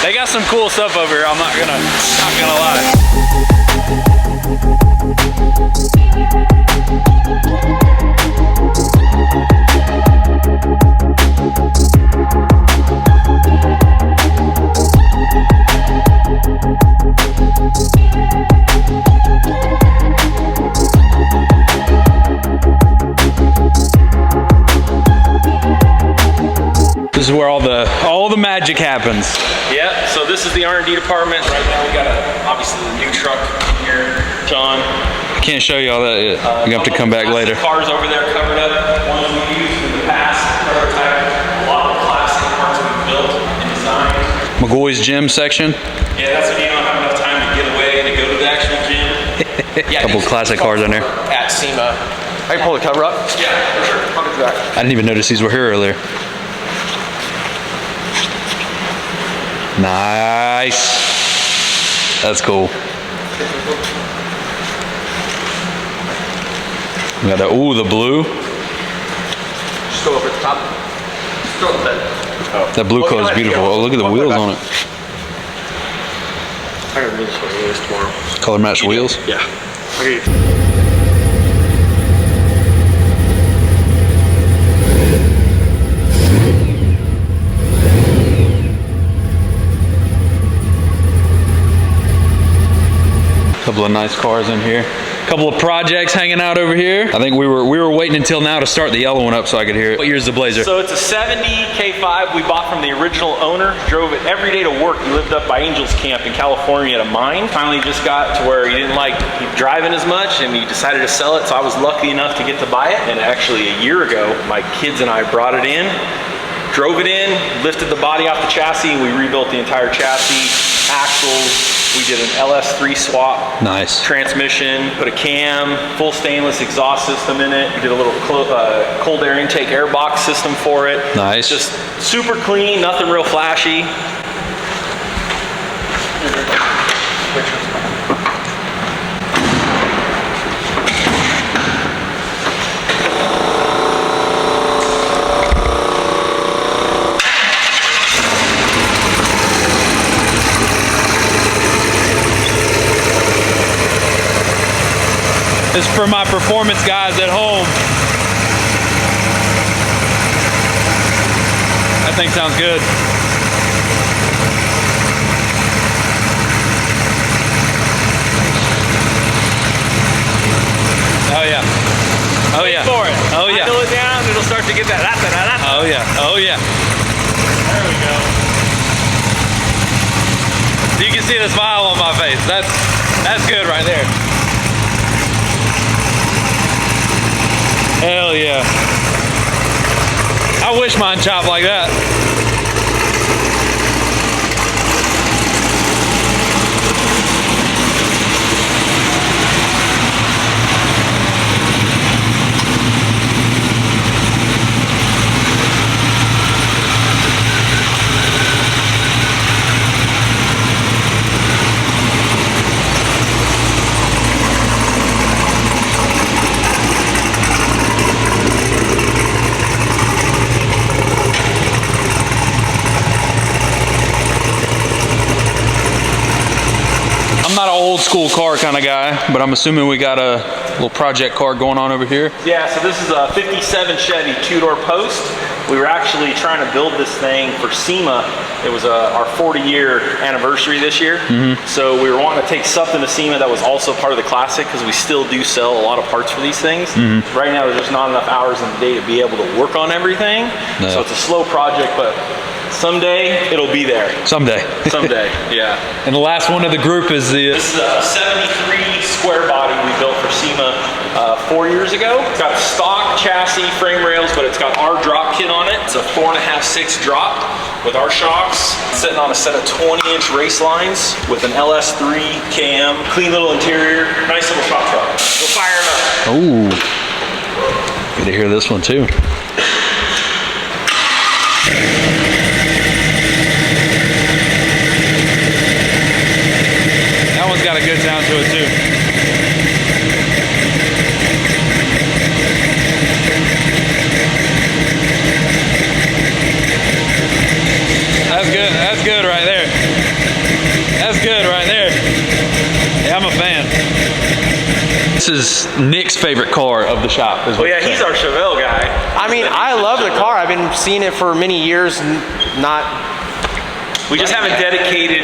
S1: They got some cool stuff over here, I'm not gonna lie. This is where all the magic happens.
S6: Yeah, so this is the R&D department. Right now we got obviously the new truck here, John.
S1: I can't show you all that yet. You're gonna have to come back later.
S6: Cars over there covered up, ones we've used in the past, prototype, a lot of classic parts we've built and designed.
S1: McGaughy's gym section.
S6: Yeah, that's when you don't have enough time to get away and to go to the actual gym.
S1: Yeah, couple classic cars in there.
S2: At SEMA. I can pull the cover up?
S6: Yeah, for sure. I'll get you back.
S1: I didn't even notice these were here earlier. Nice. That's cool. We got the, ooh, the blue.
S2: Just go over the top. Throw the bed. Oh.
S1: That blue color is beautiful. Oh, look at the wheels on it.
S2: I gotta do this for wheels tomorrow.
S1: Color match wheels?
S2: Yeah. Okay.
S1: Couple of nice cars in here. Couple of projects hanging out over here. I think we were waiting until now to start the yellow one up so I could hear it. What year's the Blazer?
S6: So it's a 70 K5 we bought from the original owner. Drove it every day to work. He lived up by Angels Camp in California at a mine. Finally just got to where he didn't like driving as much and he decided to sell it. So I was lucky enough to get to buy it. And actually a year ago, my kids and I brought it in, drove it in, lifted the body off the chassis, and we rebuilt the entire chassis, axles. We did an LS3 swap.
S1: Nice.
S6: Transmission, put a cam, full stainless exhaust system in it. We did a little cold air intake air box system for it.
S1: Nice.
S6: Just super clean, nothing real flashy.
S1: This is for my performance guys at home. That thing sounds good. Oh yeah. Oh yeah.
S6: For it.
S1: Oh yeah.
S6: Idle it down,
S1: Oh yeah, oh yeah.
S6: There we go.
S1: You can see the smile on my face. That's good right there. Hell yeah. I wish mine chopped like that. I'm not an old school car kind of guy, but I'm assuming we got a little project car going on over here.
S6: Yeah, so this is a 57 Chevy two-door post. We were actually trying to build this thing for SEMA. It was our 40-year anniversary this year. So we were wanting to take something to SEMA that was also part of the classic, because we still do sell a lot of parts for these things. Right now there's just not enough hours in the day to be able to work on everything.
S1: No.
S6: So it's a slow project, but someday it'll be there.
S1: Someday.
S6: Someday, yeah.
S1: And the last one of the group is the...
S6: This is a 73 square body we built for SEMA 4 years ago. It's got stock chassis, frame rails, but it's got our drop kit on it. It's a 4.5/6 drop with our shocks, sitting on a set of 20-inch race lines with an LS3 cam, clean little interior, nice little shop truck. We'll fire it up.
S1: Ooh. Good to hear this one too. That one's got a good sound to it too. That's good right there. That's good right there. Yeah, I'm a fan. This is Nick's favorite car of the shop.
S6: Oh yeah, he's our Chevelle guy.
S2: I mean, I love the car. I've been seeing it for many years.
S6: We just haven't dedicated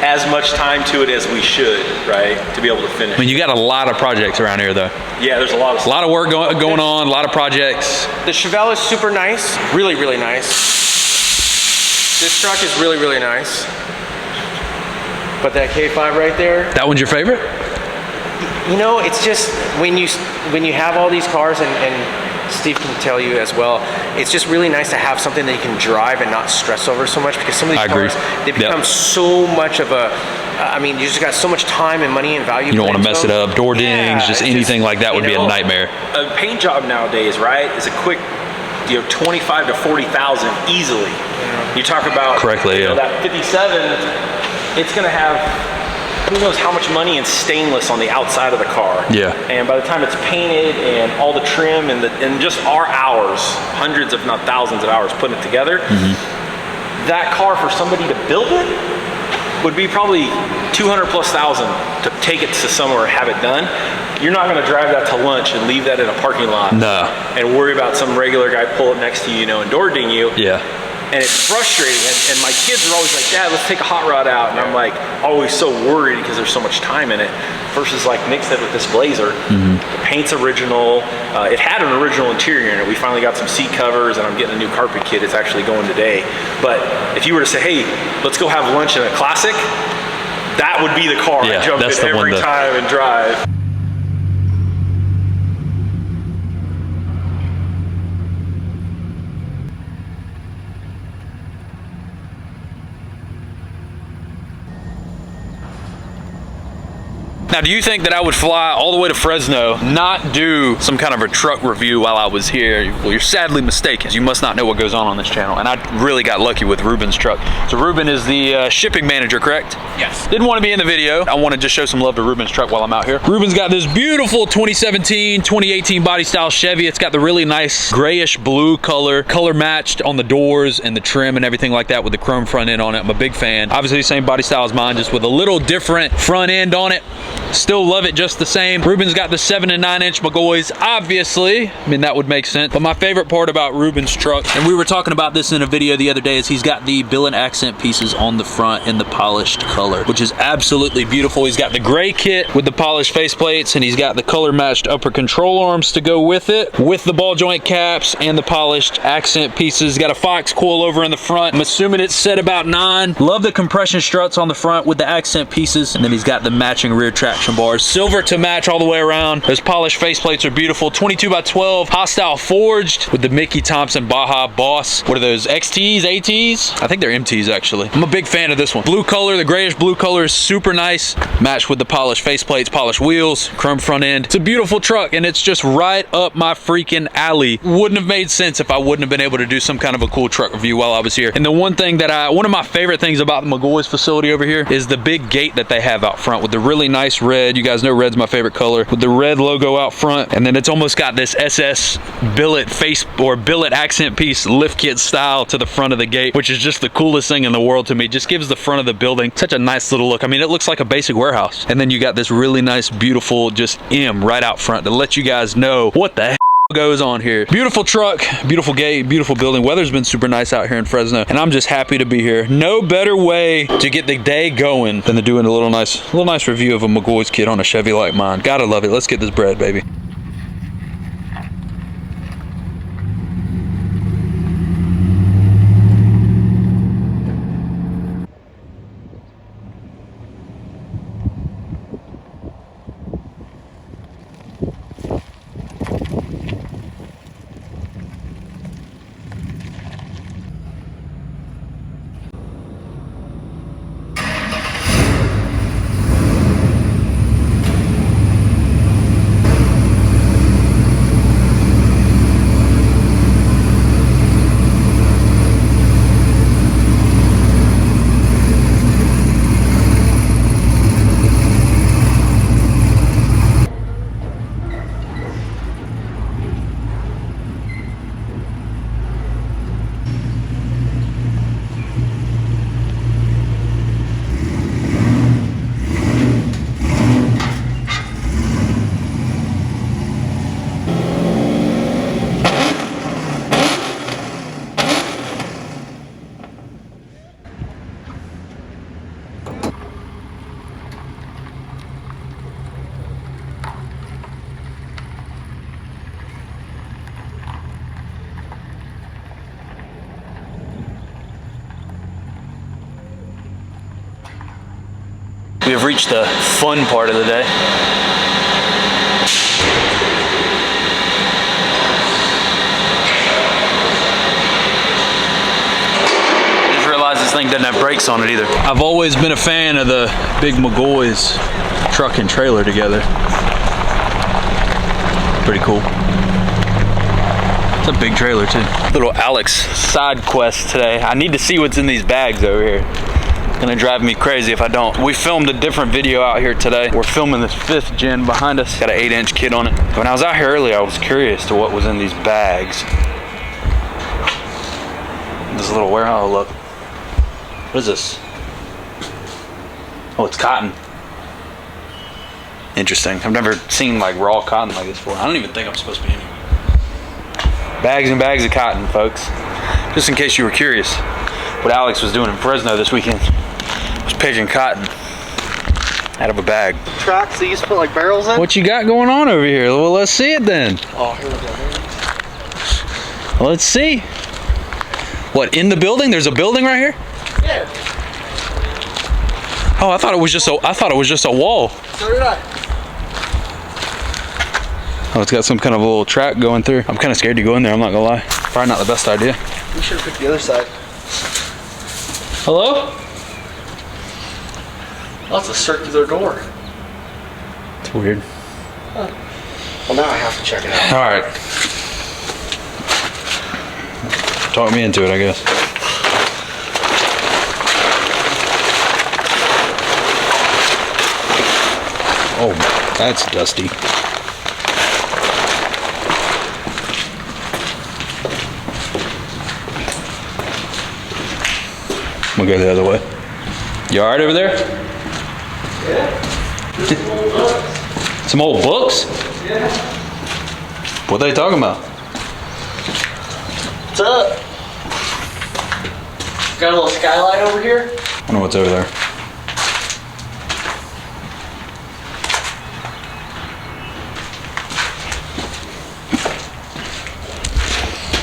S6: as much time to it as we should, right? To be able to finish.
S1: I mean, you got a lot of projects around here though.
S6: Yeah, there's a lot of
S1: work going on, a lot of projects.
S2: The Chevelle is super nice. Really, really nice. This truck is really, really nice. But that K5 right there,
S1: That one's your favorite?
S2: you know, it's just when you have all these cars, and Steve can tell you as well, it's just really nice to have something that you can drive and not stress over so much, because some of these cars, they become so much of a, I mean, you just got so much time and money and value.
S1: You don't want to mess it up. Door dings, just anything like that would be a nightmare.
S6: A paint job nowadays, right, is a quick, 25 to 40,000 easily. You talk about
S1: correctly, yeah.
S6: That 57, it's going to have who knows how much money in stainless on the outside of the car.
S1: Yeah.
S6: And by the time it's painted and all the trim and just our hours, hundreds if not thousands of hours putting it together, that car for somebody to build it would be probably 200 plus thousand to take it to somewhere and have it done. You're not gonna drive that to lunch and leave that in a parking lot.
S1: No.
S6: And worry about some regular guy pull up next to you, and door ding you.
S1: Yeah.
S6: And it's frustrating, and my kids are always like, Dad, let's take a hot rod out. And I'm like, always so worried because there's so much time in it. Versus like Nick said with this Blazer, the paint's original. It had an original interior in it. We finally got some seat covers, and I'm getting a new carpet kit. It's actually going today. But if you were to say, hey, let's go have lunch in a Classic, that would be the car I jump in every time and drive.
S1: Now, do you think that I would fly all the way to Fresno, not do some kind of a truck review while I was here? Well, you're sadly mistaken. You must not know what goes on this channel. And I really got lucky with Ruben's truck. So Ruben is the shipping manager, correct?
S6: Yes.
S1: Didn't want to be in the video. I want to just show some love to Ruben's truck while I'm out here. Ruben's got this beautiful 2017, 2018 body style Chevy. It's got the really nice grayish blue color matched on the doors and the trim and everything like that with the chrome front end on it. I'm a big fan. Obviously the same body style as mine, just with a little different front end on it. Still love it just the same. Ruben's got the 7 and 9 inch McGaughy's, obviously. I mean, that would make sense. But my favorite part about Ruben's truck, and we were talking about this in a video the other day, is he's got the billet accent pieces on the front in the polished color, which is absolutely beautiful. He's got the gray kit with the polished faceplates, and he's got the color matched upper control arms to go with it, with the ball joint caps and the polished accent pieces. He's got a Fox coil over in the front. I'm assuming it's set about 9. Love the compression struts on the front with the accent pieces, and then he's got the matching rear traction bars. Silver to match all the way around. Those polished faceplates are beautiful. 22x12 hostile forged with the Mickey Thompson Baja Boss. What are those, XTs, ATs? I think they're MTs actually. I'm a big fan of this one. Blue color, the grayish blue color is super nice. Matched with the polished faceplates, polished wheels, chrome front end. It's a beautiful truck, and it's just right up my freaking alley. Wouldn't have made sense if I wouldn't have been able to do some kind of a cool truck review while I was here. And the one thing that one of my favorite things about the McGaughy's facility over here is the big gate that they have out front with the really nice red. You guys know red's my favorite color, with the red logo out front, and then it's almost got this SS billet face or billet accent piece lift kit style to the front of the gate, which is just the coolest thing in the world to me. Just gives the front of the building such a nice little look. I mean, it looks like a basic warehouse. And then you got this really nice, beautiful, just M right out front to let you guys know what the heck goes on here. Beautiful truck, beautiful gate, beautiful building. Weather's been super nice out here in Fresno, and I'm just happy to be here. No better way to get the day going than to doing a little nice review of a McGaughy's kit on a Chevy like mine. Gotta love it. Let's get this bread, baby. We have reached the fun part of the day. I just realized this thing doesn't have brakes on it either. I've always been a fan of the big McGaughy's truck and trailer together. Pretty cool. It's a big trailer too. Little Alex side quest today. I need to see what's in these bags over here. Gonna drive me crazy if I don't. We filmed a different video out here today. We're filming this 5th gen behind us. Got an 8-inch kit on it. When I was out here earlier, I was curious to what was in these bags. This little warehouse, look. What is this? Oh, it's cotton. Interesting. I've never seen like raw cotton like this before. I don't even think I'm supposed to be anywhere. Bags and bags of cotton, folks. Just in case you were curious what Alex was doing in Fresno this weekend. Was pigeon cotton out of a bag.
S7: Tracks that you used to put like barrels in?
S1: What you got going on over here? Well, let's see it then.
S7: Oh, here we go.
S1: Let's see. What, in the building? There's a building right here?
S7: Yeah.
S1: Oh, I thought it was just a wall.
S7: So did I.
S1: Oh, it's got some kind of a little track going through. I'm kind of scared to go in there, I'm not gonna lie. Probably not the best idea.
S7: We should have picked the other side.
S1: Hello?
S7: Oh, it's a circular door.
S1: It's weird.
S7: Huh. Well, now I have to check it out.
S1: All right. Talk me into it, I guess. Oh, that's dusty. I'm gonna go the other way. You all right over there?
S7: Yeah.
S1: Some old books? What are they talking about?
S7: What's up? Got a little skylight over here.
S1: I don't know what's over there.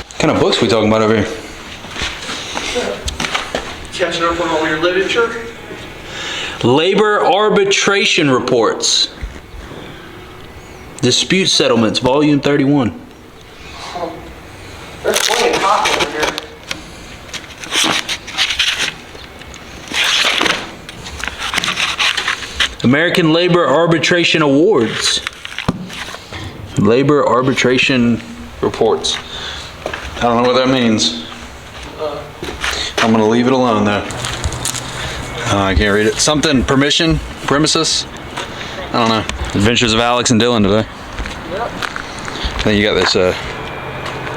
S1: What kind of books we talking about over here?
S7: Catching up on all your literature.
S1: Labor arbitration reports. Dispute settlements, volume 31.
S7: There's plenty of coffee over here.
S1: American Labor Arbitration Awards. Labor arbitration reports. I don't know what that means. I'm gonna leave it alone though. I can't read it. Something, permission, premises? I don't know. Adventures of Alex and Dylan today.
S7: Yep.
S1: Then you got this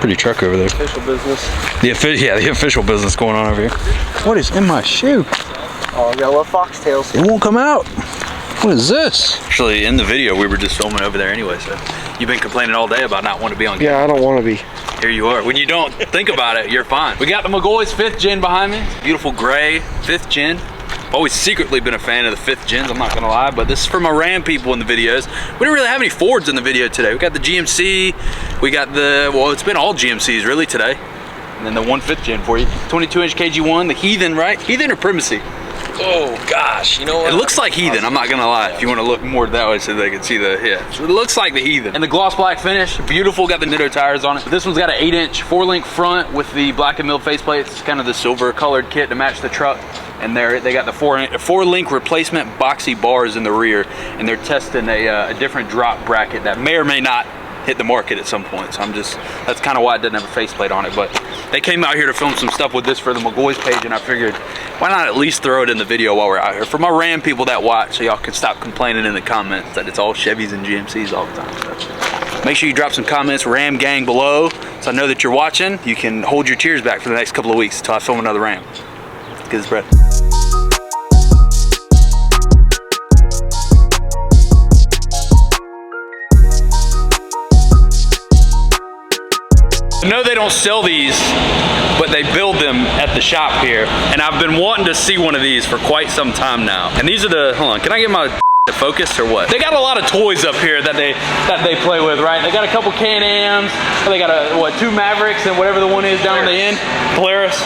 S1: pretty truck over there.
S7: Official business.
S1: The official business going on over here. What is in my shoe?
S7: Oh, I got little foxtails.
S1: It won't come out. What is this? Actually, in the video, we were just filming over there anyway, so you've been complaining all day about not wanting to be on camera.
S7: Yeah, I don't want to be.
S1: Here you are. When you don't think about it, you're fine. We got the McGaughy's 5th gen behind me. Beautiful gray 5th gen. Always secretly been a fan of the 5th gens, I'm not gonna lie, but this is for my Ram people in the videos. We didn't really have any Fords in the video today. We got the GMC, we got the, well, it's been all GMCs really today. And then the 1/5 gen for you. 22-inch KG1, the Heathen, right? Heathen or Primacy?
S7: Oh gosh, you know what?
S1: It looks like Heathen, I'm not gonna lie. If you wanna look more that way so they can see the, yeah. So it looks like the Heathen. And the gloss black finish, beautiful, got the Nitto tires on it. But this one's got an 8-inch 4-link front with the black and milled faceplate. It's kind of the silver colored kit to match the truck. And they got the 4-link replacement boxy bars in the rear. And they're testing a different drop bracket that may or may not hit the market at some point. So that's kind of why it doesn't have a faceplate on it. But they came out here to film some stuff with this for the McGaughy's page, and I figured, why not at least throw it in the video while we're out here? For my Ram people that watch, so y'all can stop complaining in the comments that it's all Chevys and GMCs all the time. So make sure you drop some comments, Ram gang, below, so I know that you're watching. You can hold your tears back for the next couple of weeks until I film another Ram. Get this bread. I know they don't sell these, but they build them at the shop here. And I've been wanting to see one of these for quite some time now. And these are the, hold on, can I get my focus or what? They got a lot of toys up here that they play with, right? They got a couple Can-Ams, they got what, 2 Mavericks and whatever the one is down on the end, Polaris.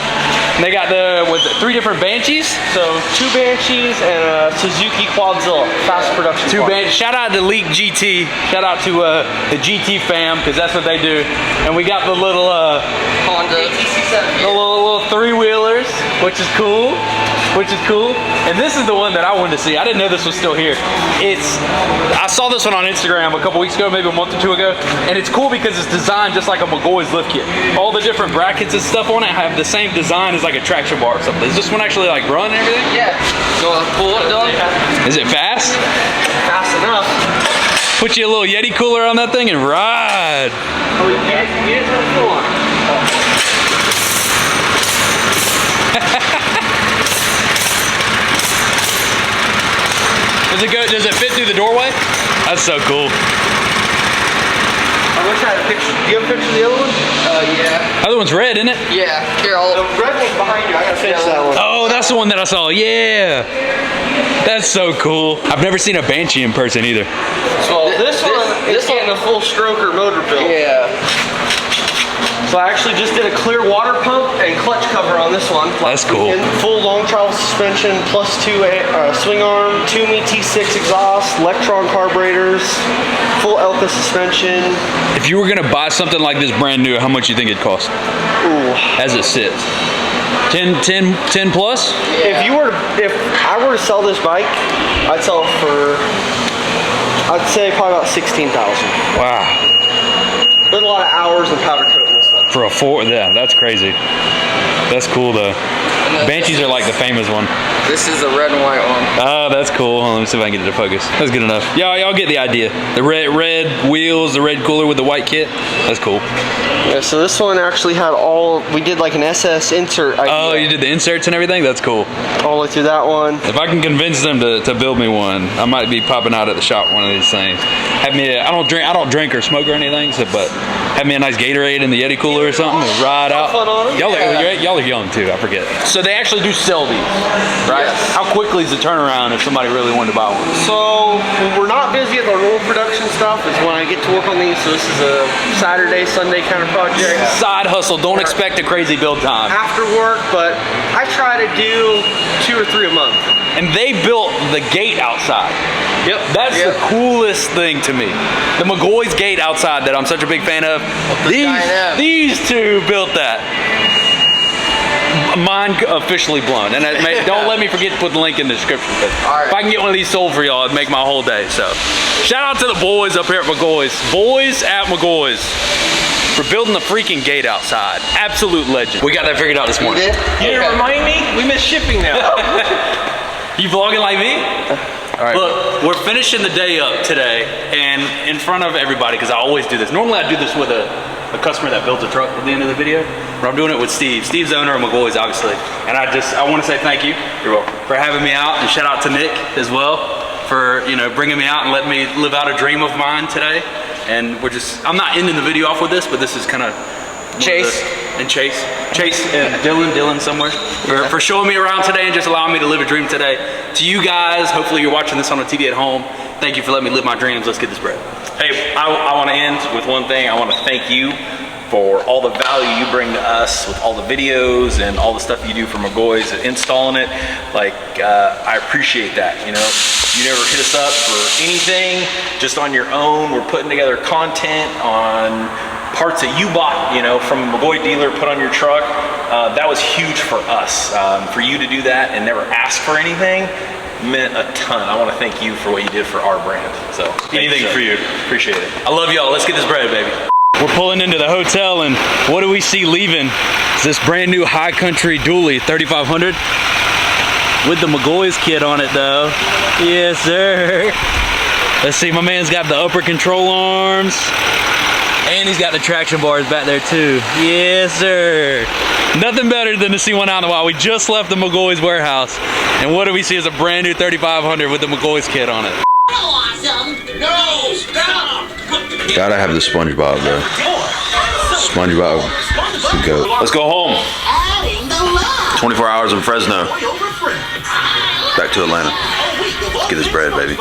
S1: And they got the, what is it, 3 different Banshees?
S7: So 2 Banshees and a Suzuki Quadzilla, fast production.
S1: 2 Banshees. Shout out to Leak GT. Shout out to the GT fam, because that's what they do. And we got the little
S7: Honda
S1: the little 3-wheelers, which is cool. And this is the one that I wanted to see. I didn't know this was still here. I saw this one on Instagram a couple weeks ago, maybe a month or 2 ago, and it's cool because it's designed just like a McGaughy's lift kit. All the different brackets and stuff on it have the same design as like a traction bar or something. Does this one actually like run and everything?
S7: Yeah. Go pull it, dog.
S1: Is it fast?
S7: Fast enough.
S1: Put you a little Yeti cooler on that thing and ride.
S7: Oh, you get it to the floor.
S1: Does it fit through the doorway? That's so cool.
S7: I wish I had a picture. Do you have a picture of the other one? Yeah.
S1: Other one's red, isn't it?
S7: Yeah. Here, the red one's behind you. I gotta finish that one.
S1: Oh, that's the one that I saw. Yeah. That's so cool. I've never seen a Banshee in person either.
S7: So this one is getting a full stroker motor build. Yeah. So I actually just did a clear water pump and clutch cover on this one.
S1: That's cool.
S7: Full long travel suspension, plus 2 swing arm, Toomey T6 exhaust, Electron carburetors, full Elka suspension.
S1: If you were gonna buy something like this brand new, how much do you think it'd cost?
S7: Ooh.
S1: As it sits? 10 plus?
S7: Yeah. If I were to sell this bike, I'd sell it for, I'd say probably about 16,000.
S1: Wow.
S7: There's a lot of hours and powder coating this one.
S1: For a 4, yeah, that's crazy. That's cool though. Banshees are like the famous one.
S7: This is the red and white one.
S1: Oh, that's cool. Hold on, let me see if I can get it to focus. That's good enough. Y'all get the idea. The red wheels, the red cooler with the white kit. That's cool.
S7: Yeah, so this one actually had we did like an SS insert idea.
S1: Oh, you did the inserts and everything? That's cool.
S7: All the way through that one.
S1: If I can convince them to build me one, I might be popping out at the shop one of these things. Have me I don't drink or smoke or anything, so but have me a nice Gatorade in the Yeti cooler or something and ride out.
S7: Fun on them.
S1: Y'all are young too, I forget. So they actually do sell these, right?
S7: Yes.
S1: How quickly is the turnaround if somebody really wanted to buy one?
S7: So when we're not busy at the roll production stuff is when I get to work on these. So this is a Saturday, Sunday kind of project.
S1: Side hustle, don't expect a crazy build time.
S7: After work, but I try to do 2 or 3 a month.
S1: And they built the gate outside.
S7: Yep.
S1: That's the coolest thing to me. The McGaughy's gate outside that I'm such a big fan of. These two built that. Mind officially blown. And don't let me forget to put the link in the description. If I can get one of these sold for y'all, it'd make my whole day. So shout out to the boys up here at McGaughy's. Boys at McGaughy's. We're building the freaking gate outside. Absolute legend. We got that figured out this morning.
S7: You didn't remind me? We miss shipping now.
S1: You vlogging like me? All right. Look, we're finishing the day up today and in front of everybody, because I always do this. Normally I do this with a customer that builds a truck at the end of the video, but I'm doing it with Steve. Steve's the owner of McGaughy's, obviously. And I want to say thank you. You're welcome. For having me out, and shout out to Nick as well for, bringing me out and letting me live out a dream of mine today. And I'm not ending the video off with this, but this is kind of Chase and Dylan somewhere for showing me around today and just allowing me to live a dream today. To you guys, hopefully you're watching this on a TV at home. Thank you for letting me live my dreams. Let's get this bread.
S6: Hey, I want to end with one thing. I want to thank you for all the value you bring to us with all the videos and all the stuff you do for McGaughy's, installing it. I appreciate that, You never hit us up for anything, just on your own. We're putting together content on parts that you bought, from a McGaughy dealer, put on your truck. That was huge for us. For you to do that and never ask for anything meant a ton. I want to thank you for what you did for our brand. So anything for you. Appreciate it.
S1: I love y'all. Let's get this bread, baby. We're pulling into the hotel, and what do we see leaving? It's this brand new High Country dually 3500 with the McGaughy's kit on it, though. Yes, sir. Let's see, my man's got the upper control arms, and he's got the traction bars back there too. Yes, sir. Nothing better than to see one out in the wild. We just left the McGaughy's warehouse, and what do we see is a brand new 3500 with the McGaughy's kit on it.
S8: Awesome! No, stop!
S3: Gotta have the SpongeBob though. SpongeBob, the goat.
S1: Let's go home.
S3: 24 hours in Fresno. Back to Atlanta. Let's get this bread, baby.